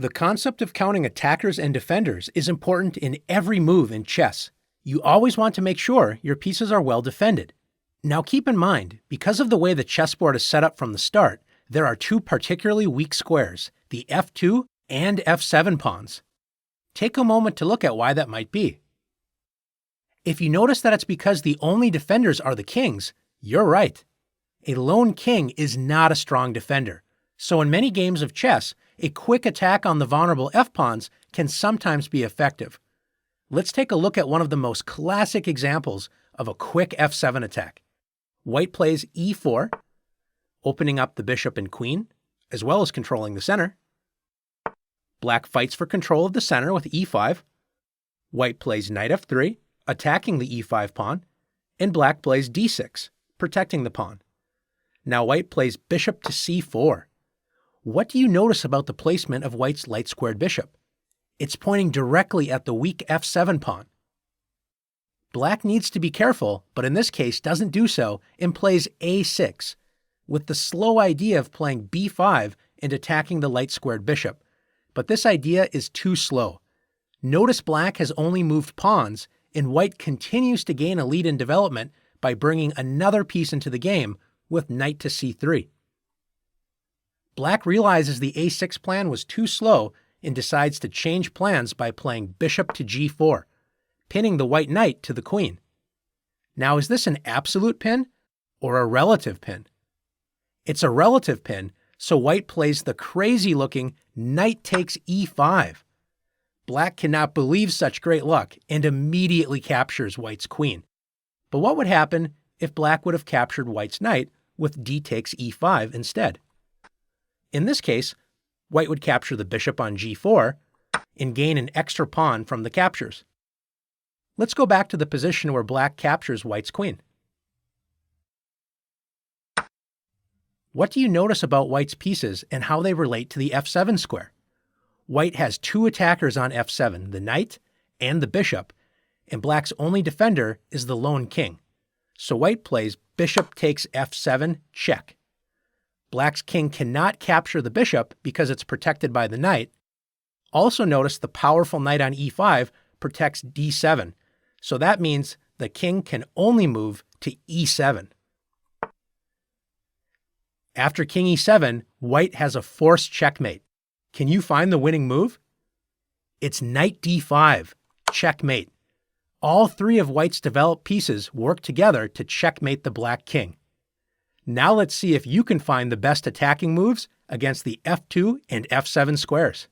The concept of counting attackers and defenders is important in every move in chess. You always want to make sure your pieces are well defended. Now keep in mind, because of the way the chessboard is set up from the start, there are two particularly weak squares, the f2 and f7 pawns. Take a moment to look at why that might be. If you notice that it's because the only defenders are the kings, you're right. A lone king is not a strong defender, so in many games of chess, a quick attack on the vulnerable f-pawns can sometimes be effective. Let's take a look at one of the most classic examples of a quick f7 attack. White plays e4, opening up the bishop and queen, as well as controlling the center. Black fights for control of the center with e5. White plays knight f3, attacking the e5 pawn, and black plays d6, protecting the pawn. Now white plays bishop to c4. What do you notice about the placement of white's light-squared bishop? It's pointing directly at the weak f7 pawn. Black needs to be careful, but in this case doesn't do so and plays a6, with the slow idea of playing b5 and attacking the light-squared bishop. But this idea is too slow. Notice black has only moved pawns, and white continues to gain a lead in development by bringing another piece into the game with knight to c3. Black realizes the a6 plan was too slow and decides to change plans by playing bishop to g4, pinning the white knight to the queen. Now, is this an absolute pin or a relative pin? It's a relative pin, so white plays the crazy-looking knight takes e5. Black cannot believe such great luck and immediately captures white's queen. But what would happen if black would have captured white's knight with d takes e5 instead? In this case, white would capture the bishop on g4 and gain an extra pawn from the captures. Let's go back to the position where black captures white's queen. What do you notice about white's pieces and how they relate to the f7 square? White has two attackers on f7, the knight and the bishop, and black's only defender is the lone king. So white plays bishop takes f7, check. Black's king cannot capture the bishop because it's protected by the knight. Also notice the powerful knight on e5 protects d7, so that means the king can only move to e7. After king e7, white has a forced checkmate. Can you find the winning move? It's knight d5, checkmate. All three of white's developed pieces work together to checkmate the black king. Now let's see if you can find the best attacking moves against the f2 and f7 squares.